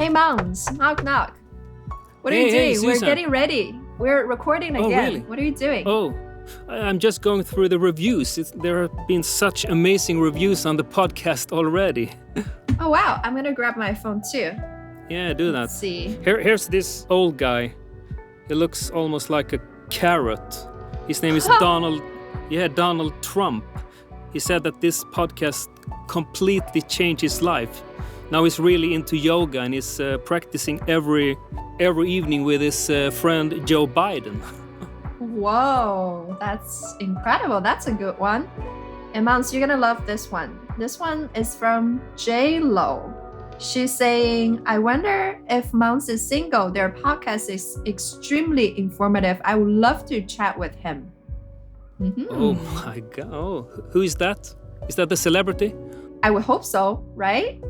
Hey moms, knock knock. What are you Hey, doing? We're Susan. getting ready. We're recording again. Oh, really? What are you doing? Oh, I'm just going through the reviews. There have been such amazing reviews on the podcast already. Oh wow, I'm gonna grab my phone too. Yeah, do that. Let's see. Here's this old guy. He looks almost like a carrot. His name is Donald Trump. He said that this podcast completely changed his life. Now he's really into yoga and he's practicing every evening with his friend Joe Biden. Whoa, that's incredible. That's a good one. And moms, you're gonna love this one. This one is from J-Lo. She's saying, I wonder if Mounts is single. Their podcast is extremely informative. I would love to chat with him. Mm-hmm. Oh my God. Oh, who is that? Is that the celebrity? I would hope so, right?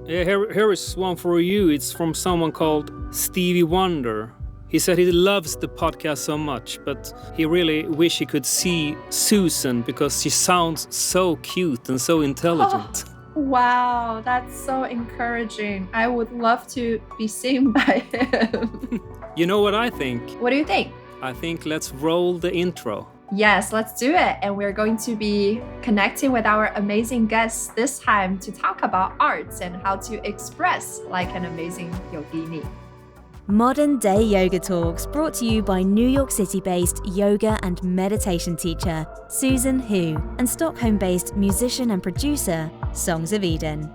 Yeah, here is one for you. It's from someone called Stevie Wonder. He said he loves the podcast so much, but he really wish he could see Susan because she sounds so cute and so intelligent. Oh, wow, that's so encouraging. I would love to be seen by him. You know what I think? What do you think? I think let's roll the intro. Yes, let's do it. And we're going to be connecting with our amazing guests this time to talk about arts and how to express like an amazing yogini. Modern Day Yoga Talks brought to you by New York City-based yoga and meditation teacher Susan Hu and Stockholm-based musician and producer Songs of Eden.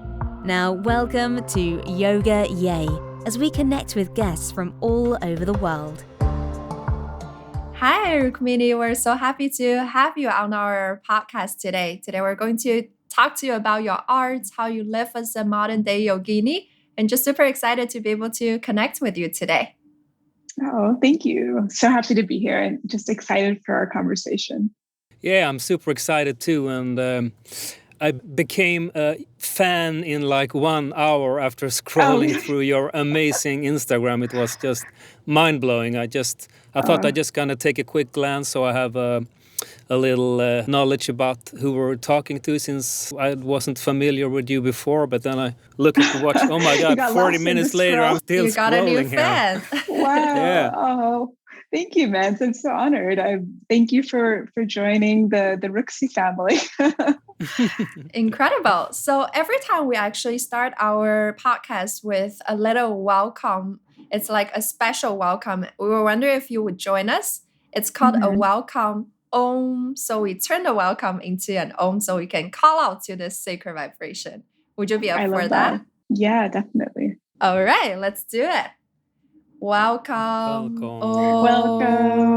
Now welcome to Yoga Yay as we connect with guests from all over the world. Hi, Rukmini. We're so happy to have you on our podcast today. Today, we're going to talk to you about your arts, how you live as a modern day yogini, and just super excited to be able to connect with you today. Oh, thank you. So happy to be here and just excited for our conversation. Yeah, I'm super excited too. And I became a fan in like 1 hour after scrolling through your amazing Instagram. It was just mind-blowing. I thought I just gonna take a quick glance so I have a little knowledge about who we're talking to, since I wasn't familiar with you before. But then I look at the watch. Oh my God! 40 minutes later, I'm still you got scrolling a new fan. Wow! Yeah. Oh, thank you, man. I'm so honored. Thank you for joining the Rooksy family. Incredible. So every time we actually start our podcast with a little welcome, it's like a special welcome. We were wondering if you would join us. It's called a welcome Om. So we turn the welcome into an Om so we can call out to this sacred vibration. Would you be up for that? Yeah, definitely. All right, let's do it. Welcome. Welcome.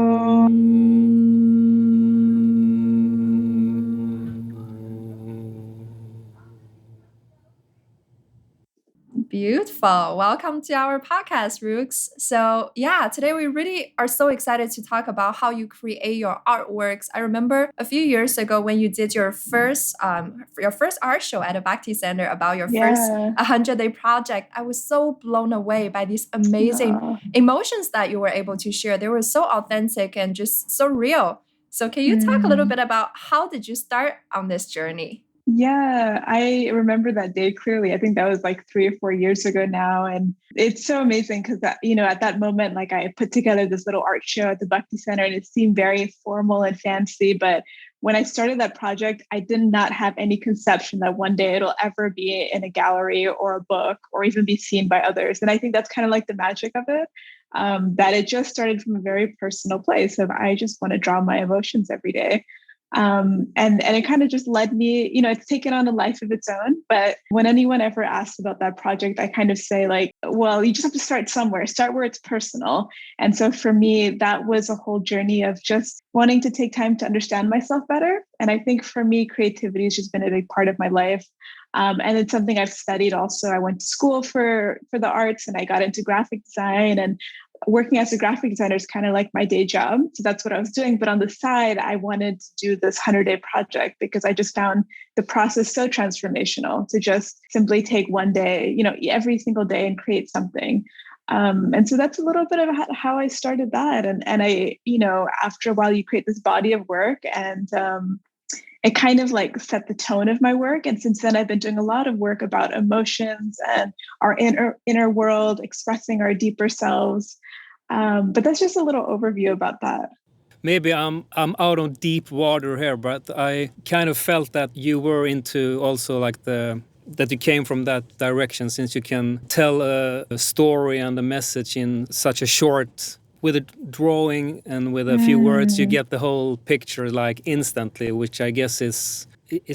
Beautiful. Welcome to our podcast, Rooks. So yeah, today we really are so excited to talk about how you create your artworks. I remember a few years ago when you did your first art show at a Bhakti Center about your first 100-day project. I was so blown away by these amazing emotions that you were able to share. They were so authentic and just so real. So can you talk a little bit about how did you start on this journey? Yeah, I remember that day clearly. I think that was like 3 or 4 years ago now. And it's so amazing because at that moment, like I put together this little art show at the Bhakti Center and it seemed very formal and fancy. But when I started that project, I did not have any conception that one day it'll ever be in a gallery or a book or even be seen by others. And I think that's kind of like the magic of it, that it just started from a very personal place of I just want to draw my emotions every day. And it kind of just led me, it's taken on a life of its own. But when anyone ever asks about that project, I kind of say like, well, you just have to start somewhere, start where it's personal. And so for me, that was a whole journey of just wanting to take time to understand myself better. And I think for me, creativity has just been a big part of my life. And it's something I've studied also. I went to school for the arts and I got into graphic design, and working as a graphic designer is kind of like my day job. So that's what I was doing. But on the side, I wanted to do this 100-day project because I just found the process so transformational to just simply take one day, every single day and create something. And so that's a little bit of how I started that. And I, after a while, you create this body of work and it kind of like set the tone of my work. And since then, I've been doing a lot of work about emotions and our inner world, expressing our deeper selves. But that's just a little overview about that. Maybe I'm out on deep water here, but I kind of felt that you were into also like that you came from that direction, since you can tell a story and a message in such a short, with a drawing and with a few words, you get the whole picture like instantly, which I guess is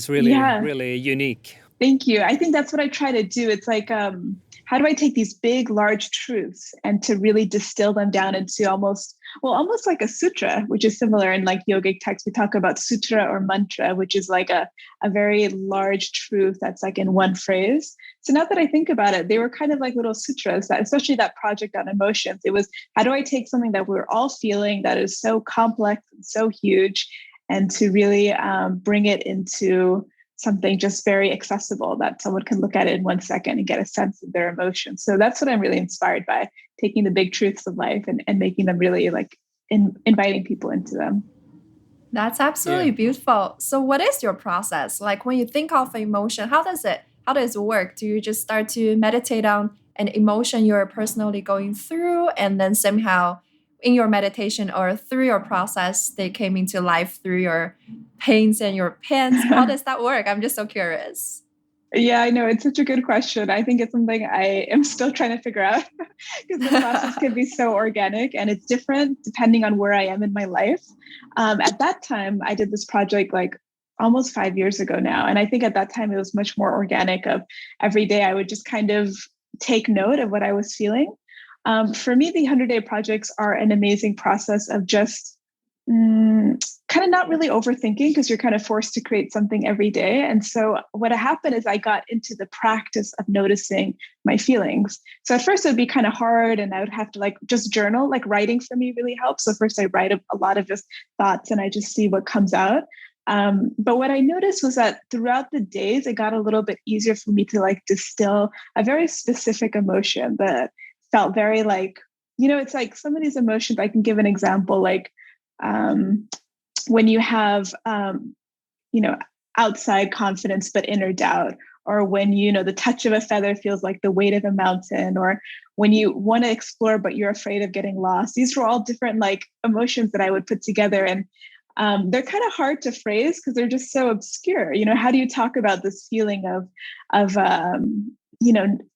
really, really unique. Thank you. I think that's what I try to do. It's like, how do I take these big, large truths and to really distill them down into almost like a sutra, which is similar in like yogic texts. We talk about sutra or mantra, which is like a very large truth that's like in one phrase. So now that I think about it, they were kind of like little sutras, that, especially that project on emotions. It was, how do I take something that we're all feeling that is so complex and so huge, and to really bring it into something just very accessible that someone can look at it in 1 second and get a sense of their emotions. So that's what I'm really inspired by, taking the big truths of life and making them really like inviting people into them. That's absolutely beautiful. So what is your process? Like when you think of emotion, how does it work? Do you just start to meditate on an emotion you're personally going through, and then somehow in your meditation or through your process, they came into life through your pains and your pens? How does that work? I'm just so curious. Yeah, I know. It's such a good question. I think it's something I am still trying to figure out, because the process can be so organic and it's different depending on where I am in my life. At that time, I did this project like almost 5 years ago now. And I think at that time it was much more organic. Of every day I would just kind of take note of what I was feeling. For me, the 100-day projects are an amazing process of just kind of not really overthinking, because you're kind of forced to create something every day. And so what happened is I got into the practice of noticing my feelings. So at first it would be kind of hard, and I would have to like just journal. Like writing for me really helps. So first I write a lot of just thoughts and I just see what comes out. But what I noticed was that throughout the days, it got a little bit easier for me to like distill a very specific emotion that felt very like, it's like some of these emotions, I can give an example, like when you have, outside confidence, but inner doubt, or when, the touch of a feather feels like the weight of a mountain, or when you want to explore, but you're afraid of getting lost. These were all different like emotions that I would put together. And they're kind of hard to phrase because they're just so obscure. How do you talk about this feeling of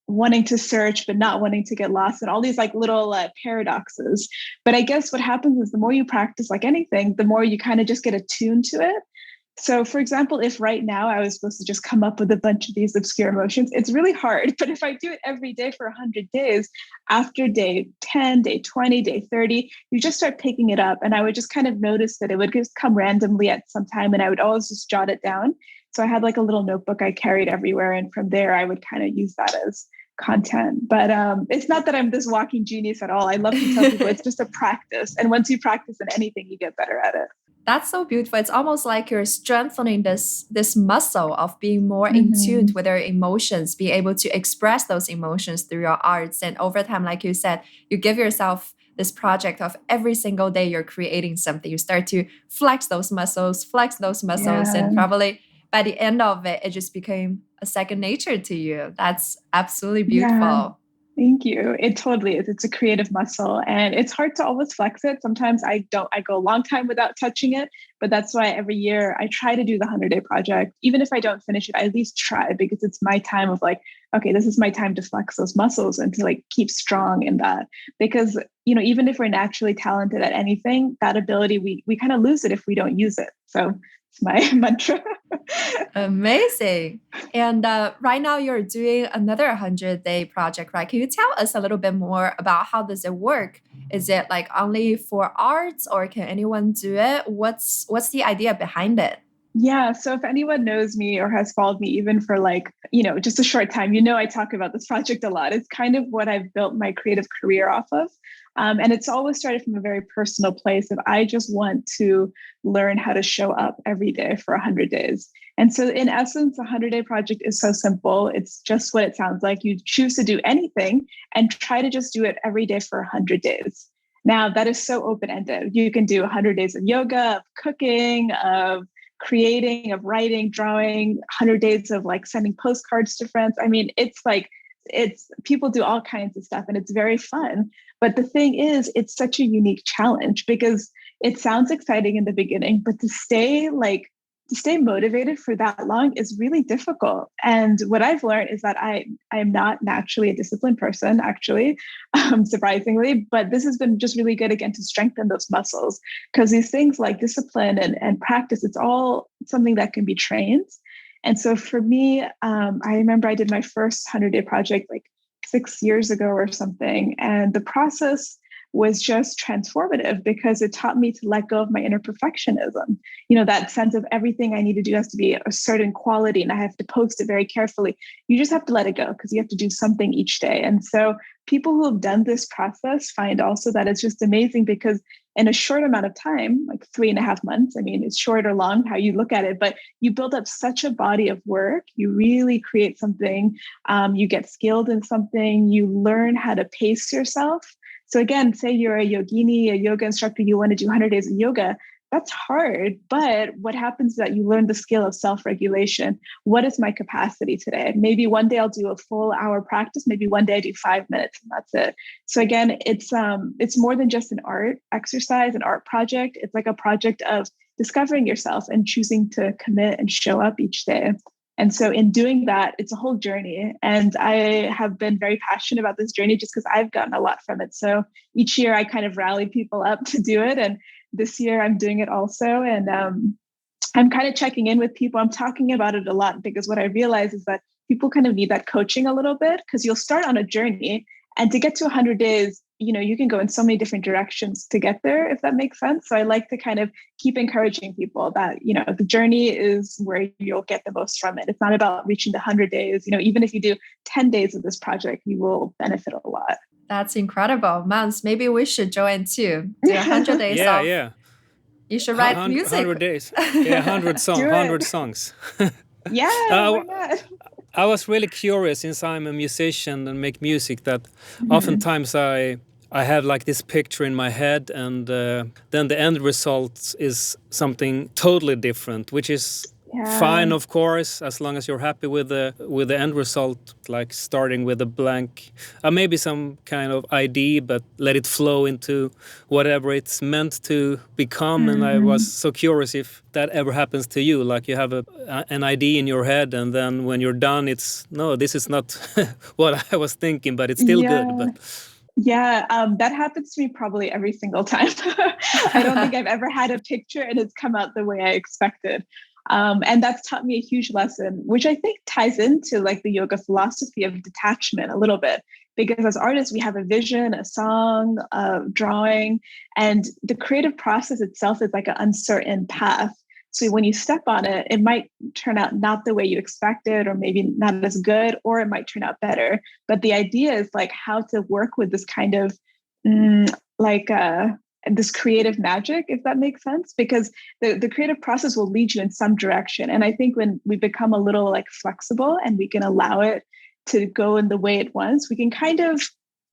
wanting to search, but not wanting to get lost, and all these like little paradoxes. But I guess what happens is the more you practice, like anything, the more you kind of just get attuned to it. So for example, if right now I was supposed to just come up with a bunch of these obscure emotions, it's really hard. But if I do it every day for 100 days, after day 10, day 20, day 30, you just start picking it up. And I would just kind of notice that it would just come randomly at some time, and I would always just jot it down. So I had like a little notebook I carried everywhere. And from there, I would kind of use that as content. But it's not that I'm this walking genius at all. I love to tell people it's just a practice. And once you practice in anything, you get better at it. That's so beautiful. It's almost like you're strengthening this muscle of being more in tune with your emotions, be able to express those emotions through your arts. And over time, like you said, you give yourself this project of every single day you're creating something. You start to flex those muscles, and probably by the end of it, it just became a second nature to you. That's absolutely beautiful. Yeah. Thank you. It totally is. It's a creative muscle, and it's hard to always flex it. Sometimes I go a long time without touching it, but that's why every year I try to do the 100-day project. Even if I don't finish it, I at least try, because it's my time of like, okay, this is my time to flex those muscles and to like keep strong in that. Because, even if we're naturally talented at anything, that ability, we kind of lose it if we don't use it. So it's my mantra. Amazing. And right now you're doing another 100-day project, right? Can you tell us a little bit more about how does it work? Is it like only for arts, or can anyone do it? What's the idea behind it? Yeah. So if anyone knows me or has followed me even for like, just a short time, I talk about this project a lot. It's kind of what I've built my creative career off of. And it's always started from a very personal place of I just want to learn how to show up every day for 100 days. And so in essence, the 100-day project is so simple. It's just what it sounds like. You choose to do anything and try to just do it every day for 100 days. Now, that is so open-ended. You can do 100 days of yoga, of cooking, of creating, of writing, drawing, 100 days of like sending postcards to friends. I mean, it's people do all kinds of stuff and it's very fun. But the thing is, it's such a unique challenge because it sounds exciting in the beginning, but to stay motivated for that long is really difficult. And what I've learned is that I am not naturally a disciplined person, actually, surprisingly, but this has been just really good again to strengthen those muscles, because these things like discipline and practice, it's all something that can be trained. And so for me, I remember I did my first 100-day project like 6 years ago or something. And the process was just transformative because it taught me to let go of my inner perfectionism. That sense of everything I need to do has to be a certain quality and I have to post it very carefully. You just have to let it go because you have to do something each day. And so people who have done this process find also that it's just amazing because in a short amount of time, like 3.5 months, I mean, it's short or long, how you look at it, but you build up such a body of work. You really create something. You get skilled in something. You learn how to pace yourself. So again, say you're a yogini, a yoga instructor, you want to do 100 days of yoga. That's hard. But what happens is that you learn the skill of self-regulation. What is my capacity today? Maybe one day I'll do a full hour practice. Maybe one day I do 5 minutes and that's it. So again, it's more than just an art exercise, an art project. It's like a project of discovering yourself and choosing to commit and show up each day. And so in doing that, it's a whole journey. And I have been very passionate about this journey just because I've gotten a lot from it. So each year I kind of rally people up to do it. And this year I'm doing it also. And I'm kind of checking in with people. I'm talking about it a lot because what I realize is that people kind of need that coaching a little bit because you'll start on a journey. And to get to 100 days, you can go in so many different directions to get there, if that makes sense. So I like to kind of keep encouraging people that, the journey is where you'll get the most from it. It's not about reaching the 100 days. Even if you do 10 days of this project, you will benefit a lot. That's incredible. Mons, maybe we should join too. Do 100 days off. Yeah. You should write music. 100 days. Yeah, 100 songs. Yeah, why not? I was really curious, since I'm a musician and make music, that oftentimes I have like this picture in my head, and then the end result is something totally different, which is fine, of course, as long as you're happy with the end result, like starting with a blank, maybe some kind of idea, but let it flow into whatever it's meant to become. And I was so curious if that ever happens to you, like you have an idea in your head, and then when you're done, this is not what I was thinking, but it's still good. But yeah, that happens to me probably every single time. I don't think I've ever had a picture and it's come out the way I expected. And that's taught me a huge lesson, which I think ties into like the yoga philosophy of detachment a little bit, because as artists, we have a vision, a song, a drawing, and the creative process itself is like an uncertain path. So when you step on it, it might turn out not the way you expected, or maybe not as good, or it might turn out better. But the idea is like how to work with this kind of this creative magic, if that makes sense, because the creative process will lead you in some direction. And I think when we become a little like flexible and we can allow it to go in the way it wants, we can kind of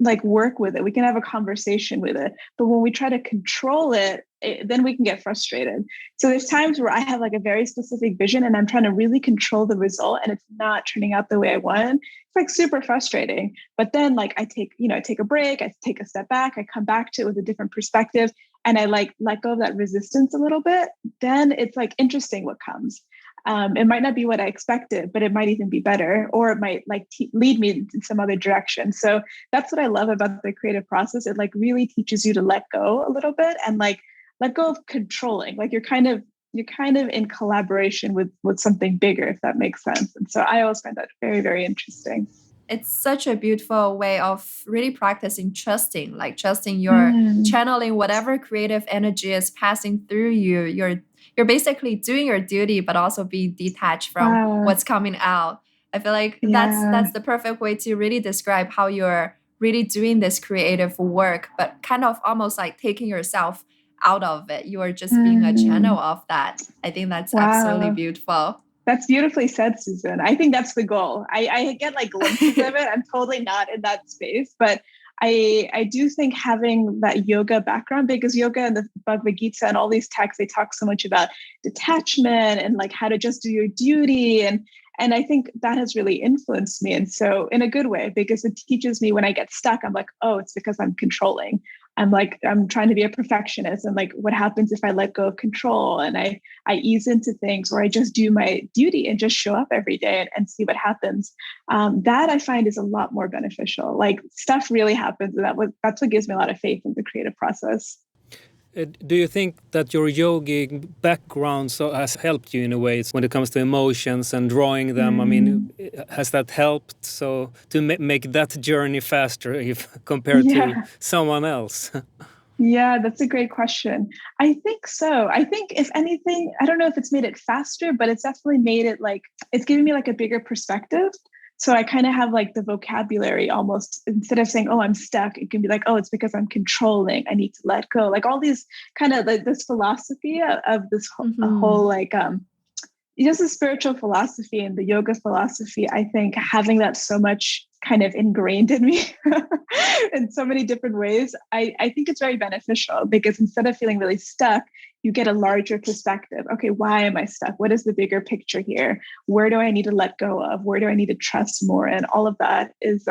like work with it. We can have a conversation with it. But when we try to control it, then we can get frustrated. So there's times where I have like a very specific vision and I'm trying to really control the result and it's not turning out the way I want. It's like super frustrating. But then like I take a break, I take a step back, I come back to it with a different perspective, and I like let go of that resistance a little bit. Then it's like interesting what comes. It might not be what I expected, but it might even be better, or it might like lead me in some other direction. So that's what I love about the creative process. It like really teaches you to let go a little bit and like let go of controlling. Like you're kind of in collaboration with something bigger, if that makes sense. And so I always find that very, very interesting. It's such a beautiful way of really practicing trusting, like trusting you're channeling whatever creative energy is passing through you. You're basically doing your duty, but also being detached from what's coming out. I feel like that's the perfect way to really describe how you're really doing this creative work, but kind of almost like taking yourself out of it. You are just being a channel of that. I think that's absolutely beautiful. That's beautifully said, Susan. I think that's the goal. I get like glimpses of it. I'm totally not in that space, but I do think having that yoga background, because yoga and the Bhagavad Gita and all these texts, they talk so much about detachment and like how to just do your duty. And I think that has really influenced me. And so in a good way, because it teaches me when I get stuck, I'm like, oh, it's because I'm controlling. I'm trying to be a perfectionist. And like, what happens if I let go of control and I ease into things, or I just do my duty and just show up every day and see what happens. That I find is a lot more beneficial. Like stuff really happens. And that's what gives me a lot of faith in the creative process. Do you think that your yogic background has helped you in a way when it comes to emotions and drawing them? I mean, has that helped to make that journey faster if compared to someone else? Yeah, that's a great question. I think so. I think if anything, I don't know if it's made it faster, but it's definitely made it like, it's giving me like a bigger perspective. So I kind of have like the vocabulary almost, instead of saying, oh, I'm stuck, it can be like, oh, it's because I'm controlling. I need to let go. Like all these kind of like this philosophy of this whole like, just the spiritual philosophy and the yoga philosophy, I think having that so much kind of ingrained in me in so many different ways, I think it's very beneficial, because instead of feeling really stuck, you get a larger perspective. Okay, why am I stuck? What is the bigger picture here? Where do I need to let go of? Where do I need to trust more? And all of that is,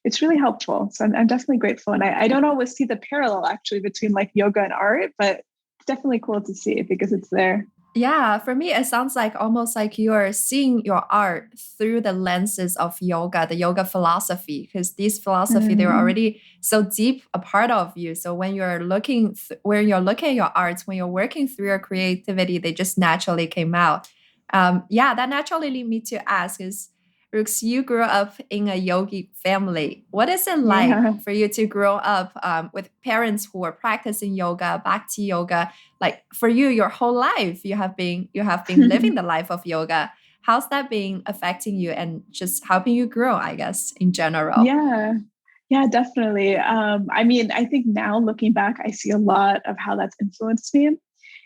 it's really helpful. So I'm definitely grateful. And I don't always see the parallel actually between like yoga and art, but it's definitely cool to see it because it's there. Yeah, for me, it sounds like almost like you're seeing your art through the lenses of yoga, the yoga philosophy, because this philosophy, they were already so deep a part of you. So when you're looking, when you're looking at your art, when you're working through your creativity, they just naturally came out. That naturally lead me to ask is, Rooks, you grew up in a yogi family. What is it like for you to grow up with parents who were practicing yoga, bhakti yoga? Like for you, your whole life, you have been living the life of yoga. How's that been affecting you and just helping you grow, I guess, in general? Yeah, definitely. I mean, I think now looking back, I see a lot of how that's influenced me.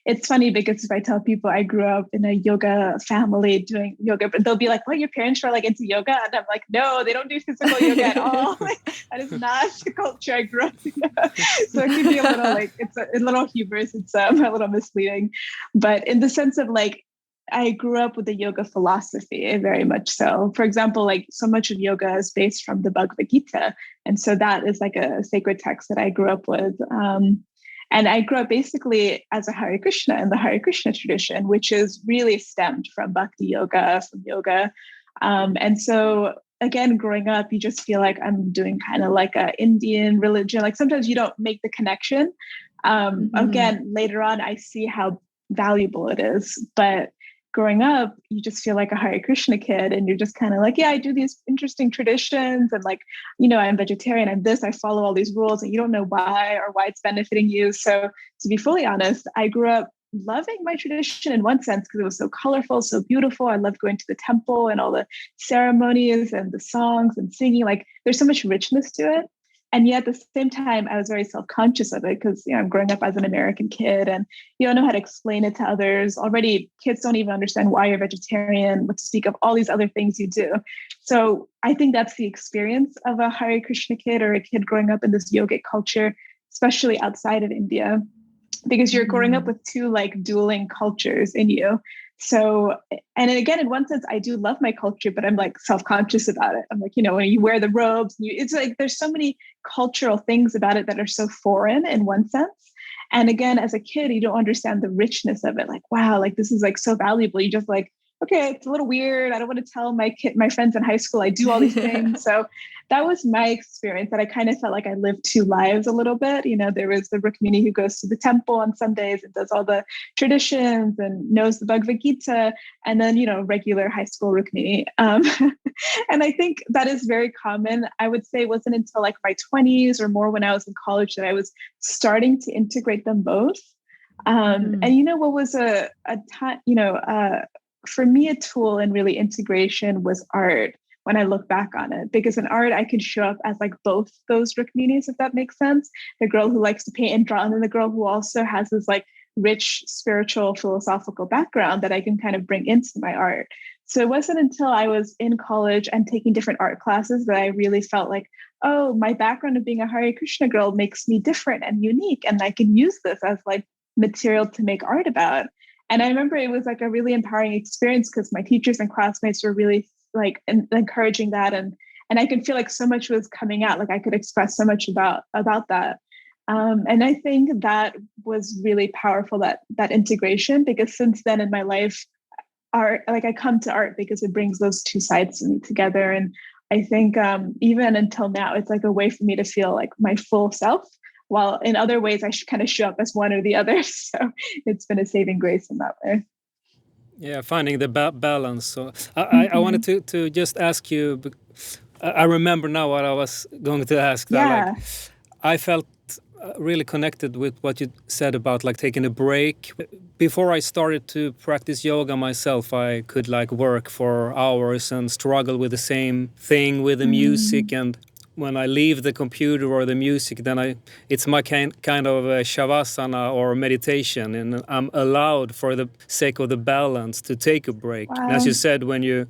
It's funny because if I tell people I grew up in a yoga family doing yoga, but they'll be like, "What? Your parents are like into yoga?" And I'm like, "No, they don't do physical yoga at all. That is not the culture I grew up in." So it can be a little like it's a little hubris. It's a little misleading, but in the sense of like, I grew up with the yoga philosophy very much so. For example, like so much of yoga is based from the Bhagavad Gita, and so that is like a sacred text that I grew up with. And I grew up basically as a Hare Krishna in the Hare Krishna tradition, which is really stemmed from Bhakti yoga, from yoga. And so again, growing up, you just feel like I'm doing kind of like a Indian religion. Like sometimes you don't make the connection. Again, later on, I see how valuable it is. But growing up, you just feel like a Hare Krishna kid and you're just kind of like, yeah, I do these interesting traditions and like, I'm vegetarian, I'm this, I follow all these rules and you don't know why or why it's benefiting you. So to be fully honest, I grew up loving my tradition in one sense because it was so colorful, so beautiful. I loved going to the temple and all the ceremonies and the songs and singing. Like there's so much richness to it. And yet at the same time, I was very self-conscious of it because I'm growing up as an American kid and you don't know how to explain it to others. Already, kids don't even understand why you're vegetarian, what to speak of all these other things you do. So I think that's the experience of a Hare Krishna kid or a kid growing up in this yogic culture, especially outside of India, because you're growing up with two like dueling cultures in you. So, and again, in one sense, I do love my culture, but I'm like self-conscious about it. I'm like, when you wear the robes, it's like there's so many cultural things about it that are so foreign in one sense. And again, as a kid, you don't understand the richness of it. Like, wow, like this is like so valuable. You just like, okay, it's a little weird. I don't want to tell my friends in high school I do all these things. So that was my experience that I kind of felt like I lived two lives a little bit. There was the Rukmini who goes to the temple on Sundays and does all the traditions and knows the Bhagavad Gita, and then, regular high school Rukmini. And I think that is very common. I would say it wasn't until like my 20s or more when I was in college that I was starting to integrate them both. And what was a time, for me, a tool in really integration was art when I look back on it, because in art, I could show up as like both those Rukminis, if that makes sense. The girl who likes to paint and draw, and then the girl who also has this like rich spiritual philosophical background that I can kind of bring into my art. So it wasn't until I was in college and taking different art classes that I really felt like oh, my background of being a Hare Krishna girl makes me different and unique. And I can use this as like material to make art about. And I remember it was like a really empowering experience because my teachers and classmates were really like encouraging that. And I could feel like so much was coming out, like I could express so much about that. And I think that was really powerful, that integration, because since then in my life, art, like I come to art because it brings those two sides of me together. And I think even until now, it's like a way for me to feel like my full self, while in other ways I should kind of show up as one or the other. So it's been a saving grace in that way. Yeah, finding the balance. So I wanted to just ask you, I remember now what I was going to ask. That, Yeah. like, I felt really connected with what you said about like taking a break. Before I started to practice yoga myself, I could like work for hours and struggle with the same thing with the music. And when I leave the computer or the music, then it's my kind of shavasana or meditation, and I'm allowed, for the sake of the balance, to take a break. Wow. And as you said, when you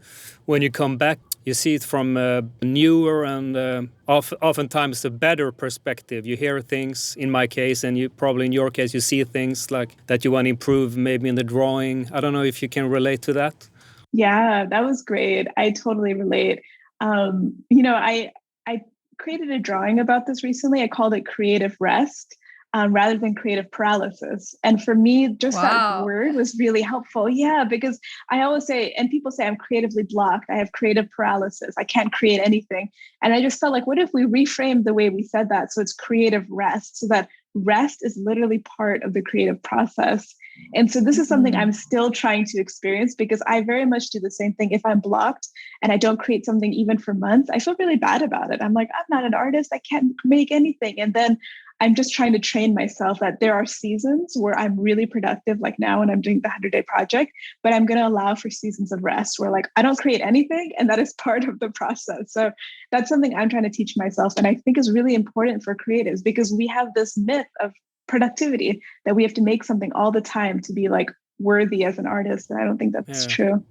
come back, you see it from a newer and oftentimes a better perspective. You hear things, in my case, and you probably in your case, you see things like that you want to improve, maybe in the drawing. I don't know if you can relate to that. Yeah, that was great. I totally relate. I created a drawing about this recently. I called it creative rest. Rather than creative paralysis. And for me, just that word was really helpful. Yeah, because I always say, and people say I'm creatively blocked. I have creative paralysis. I can't create anything. And I just felt like, what if we reframed the way we said that? So it's creative rest, so that rest is literally part of the creative process. And so this is something I'm still trying to experience, because I very much do the same thing. If I'm blocked and I don't create something even for months, I feel really bad about it. I'm like, I'm not an artist. I can't make anything. And then I'm just trying to train myself that there are seasons where I'm really productive, like now when I'm doing the 100-day project, but I'm going to allow for seasons of rest where like I don't create anything, and that is part of the process. So that's something I'm trying to teach myself, and I think is really important for creatives, because we have this myth of productivity that we have to make something all the time to be like worthy as an artist, and I don't think that's true.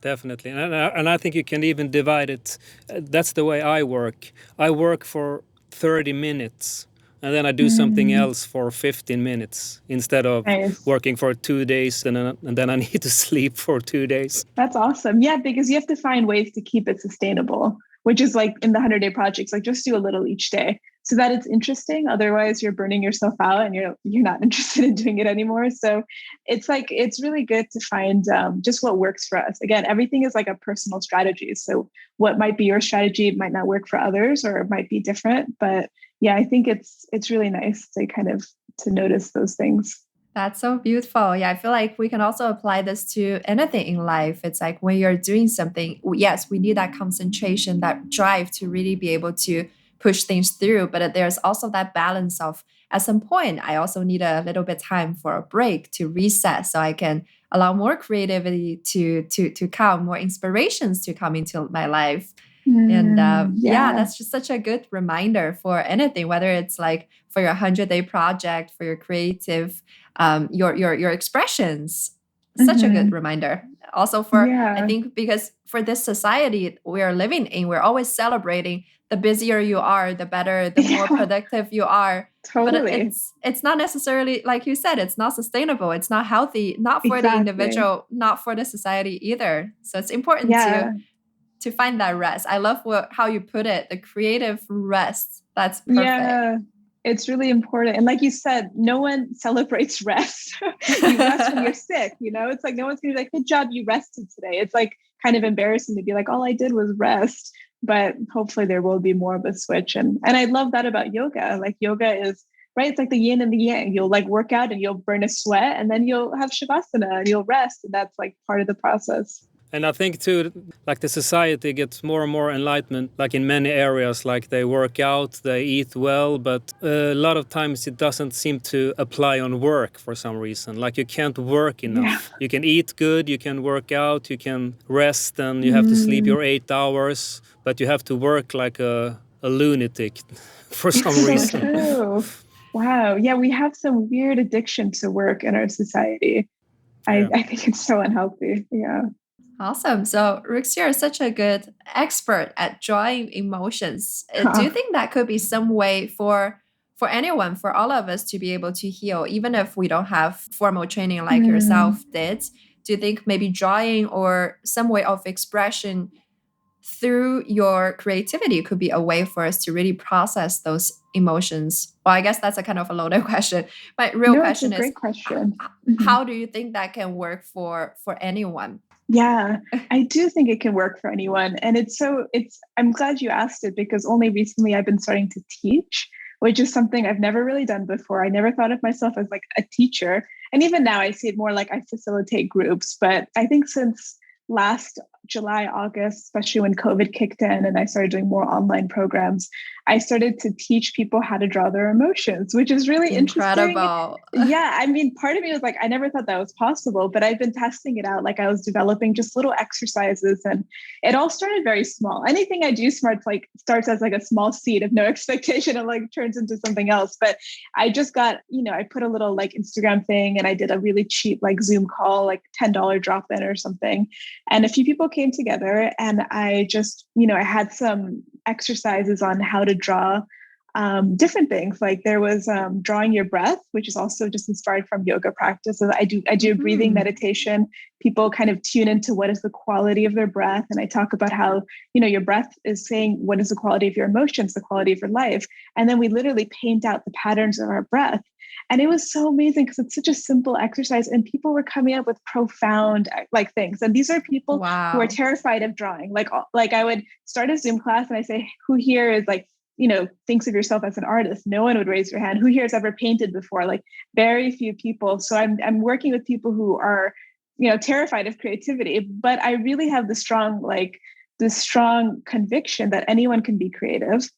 Definitely. And I think you can even divide it. That's the way I work. I work for 30 minutes. And then I do something else for 15 minutes instead of working for 2 days, and then I need to sleep for 2 days. That's awesome. Yeah, because you have to find ways to keep it sustainable, which is like in the 100-day projects, like just do a little each day so that it's interesting. Otherwise, you're burning yourself out and you're not interested in doing it anymore. So it's like, it's really good to find just what works for us. Again, everything is like a personal strategy. So what might be your strategy might not work for others, or it might be different. But yeah, I think it's really nice to kind of to notice those things. That's so beautiful. Yeah, I feel like we can also apply this to anything in life. It's like when you're doing something, yes, we need that concentration, that drive to really be able to push things through. But there's also that balance of, at some point, I also need a little bit time for a break to reset, so I can allow more creativity to come, more inspirations to come into my life. And that's just such a good reminder for anything, whether it's like for your 100-day project, for your creative, your expressions. Such a good reminder. Also for, I think, because for this society we are living in, we're always celebrating the busier you are, the better, the more productive you are. Totally. But it's not necessarily, like you said, it's not sustainable. It's not healthy, not for the individual, not for the society either. So it's important to find that rest. I love how you put it, the creative rest. That's perfect. Yeah, it's really important. And like you said, no one celebrates rest. You rest when you're sick, it's like no one's gonna be like, good job, you rested today. It's like kind of embarrassing to be like, all I did was rest. But hopefully there will be more of a switch. And I love that about yoga. Like yoga is, right, it's like the yin and the yang. You'll like work out and you'll burn a sweat, and then you'll have shavasana and you'll rest. And that's like part of the process. And I think too, like the society gets more and more enlightenment, like in many areas, like they work out, they eat well, but a lot of times it doesn't seem to apply on work for some reason. Like you can't work enough. Yeah. You can eat good, you can work out, you can rest, and you have to sleep your 8 hours, but you have to work like a lunatic for some reason. True. Wow. Yeah, we have some weird addiction to work in our society. I think it's so unhealthy. Yeah. Awesome. So, Rooks, you're such a good expert at drawing emotions. Do you think that could be some way for anyone, for all of us to be able to heal, even if we don't have formal training like yourself did? Do you think maybe drawing or some way of expression through your creativity could be a way for us to really process those emotions? Well, I guess that's a kind of a loaded question. My real No, it's a question is, great question. how do you think that can work for anyone? Yeah, I do think it can work for anyone. And I'm glad you asked it because only recently I've been starting to teach, which is something I've never really done before. I never thought of myself as like a teacher. And even now I see it more like I facilitate groups. But I think since last July, August, especially when COVID kicked in and I started doing more online programs, I started to teach people how to draw their emotions, which is really interesting. Incredible. Yeah, I mean, part of me was like, I never thought that was possible, but I've been testing it out. Like I was developing just little exercises and it all started very small. Anything I do starts as like a small seed of no expectation and like turns into something else. But I just got, I put a little like Instagram thing and I did a really cheap like Zoom call, like $10 drop in or something. And a few people came together and I just, I had some exercises on how to draw different things. Like there was drawing your breath, which is also just inspired from yoga practices. I do a breathing meditation. People kind of tune into what is the quality of their breath. And I talk about how, your breath is saying what is the quality of your emotions, the quality of your life. And then we literally paint out the patterns of our breath. And it was so amazing because it's such a simple exercise and people were coming up with profound like things. And these are people who are terrified of drawing. Like I would start a Zoom class and I say, who here is like, thinks of yourself as an artist? No one would raise your hand. Who here has ever painted before? Like very few people. So I'm working with people who are, terrified of creativity, but I really have the strong conviction that anyone can be creative.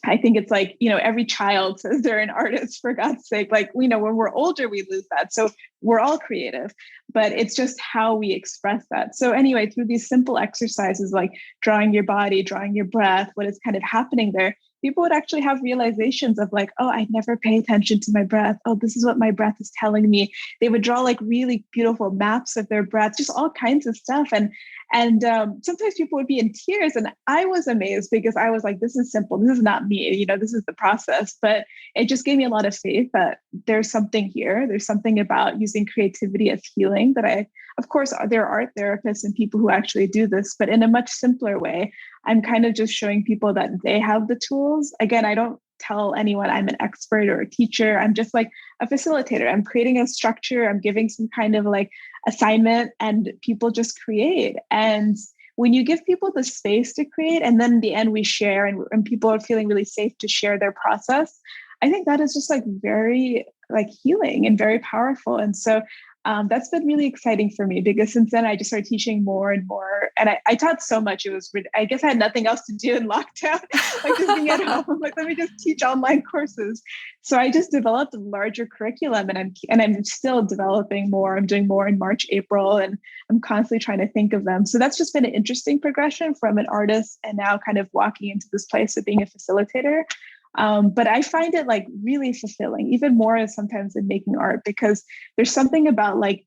I think it's like, every child says they're an artist, for God's sake. Like, when we're older, we lose that. So we're all creative, but it's just how we express that. So anyway, through these simple exercises, like drawing your body, drawing your breath, what is kind of happening there, people would actually have realizations of like, oh, I never pay attention to my breath. Oh, this is what my breath is telling me. They would draw like really beautiful maps of their breath, just all kinds of stuff. And sometimes people would be in tears. And I was amazed because I was like, this is simple. This is not me. This is the process. But it just gave me a lot of faith that there's something here. There's something about using creativity as healing that of course, there are art therapists and people who actually do this, but in a much simpler way. I'm kind of just showing people that they have the tools. Again, I don't tell anyone I'm an expert or a teacher. I'm just like a facilitator. I'm creating a structure. I'm giving some kind of like assignment and people just create. And when you give people the space to create and then in the end we share and people are feeling really safe to share their process, I think that is just like very like healing and very powerful. And so that's been really exciting for me because since then I just started teaching more and more. And I taught so much. I guess I had nothing else to do in lockdown, like just being at home. I'm like, let me just teach online courses. So I just developed a larger curriculum and I'm still developing more. I'm doing more in March, April, and I'm constantly trying to think of them. So that's just been an interesting progression from an artist and now kind of walking into this place of being a facilitator. But I find it like really fulfilling, even more sometimes than making art, because there's something about like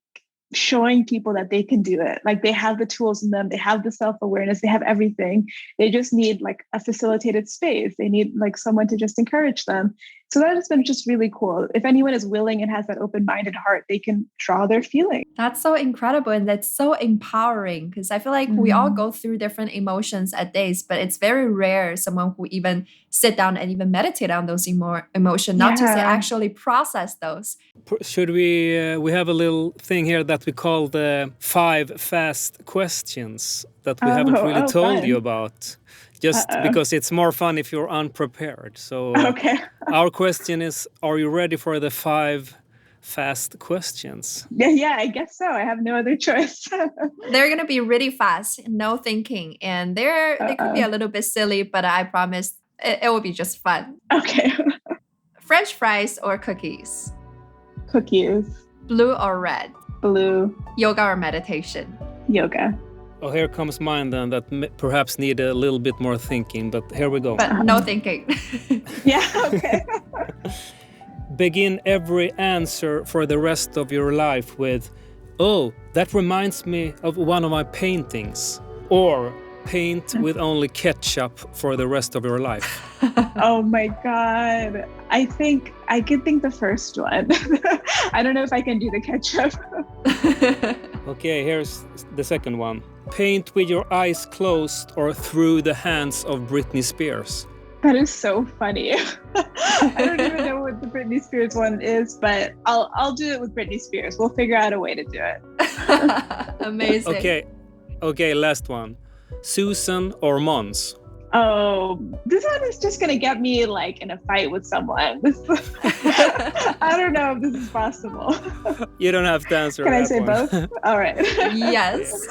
showing people that they can do it. Like they have the tools in them, they have the self-awareness, they have everything. They just need like a facilitated space. They need like someone to just encourage them. So that has been just really cool. If anyone is willing and has that open-minded heart, they can draw their feelings. That's so incredible. And that's so empowering because I feel like we all go through different emotions at days, but it's very rare someone who even sit down and even meditate on those emotions, not to say actually process those. Should we have a little thing here that we call the 5 fast questions that we haven't really told you about. Just because it's more fun if you're unprepared. So our question is, are you ready for the 5 fast questions? Yeah, I guess so. I have no other choice. They're going to be really fast, no thinking. And they could be a little bit silly, but I promise it will be just fun. Okay. French fries or cookies? Cookies. Blue or red? Blue. Yoga or meditation? Yoga. Oh, here comes mine then that perhaps need a little bit more thinking, but here we go. But no thinking. Yeah, okay. Begin every answer for the rest of your life with, Oh, that reminds me of one of my paintings. Or paint with only ketchup for the rest of your life. Oh my God. I think I could think the first one. I don't know if I can do the ketchup. Okay, here's the second one. Paint with your eyes closed or through the hands of Britney Spears. That is so funny. I don't even know what the Britney Spears one is, but I'll do it with Britney Spears. We'll figure out a way to do it. Amazing. Okay, last one. Susan or Mons? Oh, this one is just gonna get me like in a fight with someone. I don't know if this is possible. You don't have to answer. Can I that say one. both? All right. Yes.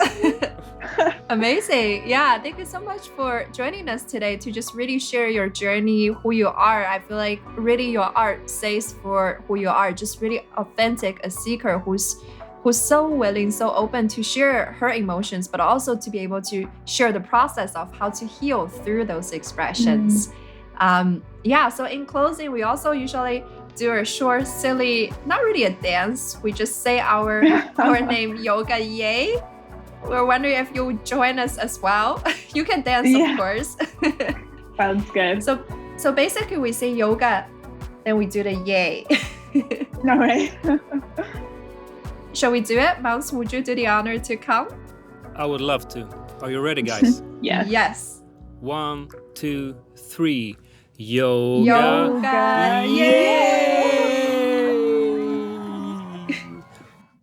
Amazing. Yeah, thank you so much for joining us today to just really share your journey, who you are. I feel like really your art says for who you are, just really authentic, a seeker who's so willing, so open to share her emotions, but also to be able to share the process of how to heal through those expressions. So in closing, we also usually do a short, silly, not really a dance. We just say our name, Yoga Yay. We're wondering if you would join us as well. You can dance, of course. Sounds good. So basically we say yoga, then we do the yay. All right. Shall we do it? Mouse, would you do the honor to come? I would love to. Are you ready, guys? Yes. Yes. 1, 2, 3. Yoga. Yoga. Yay!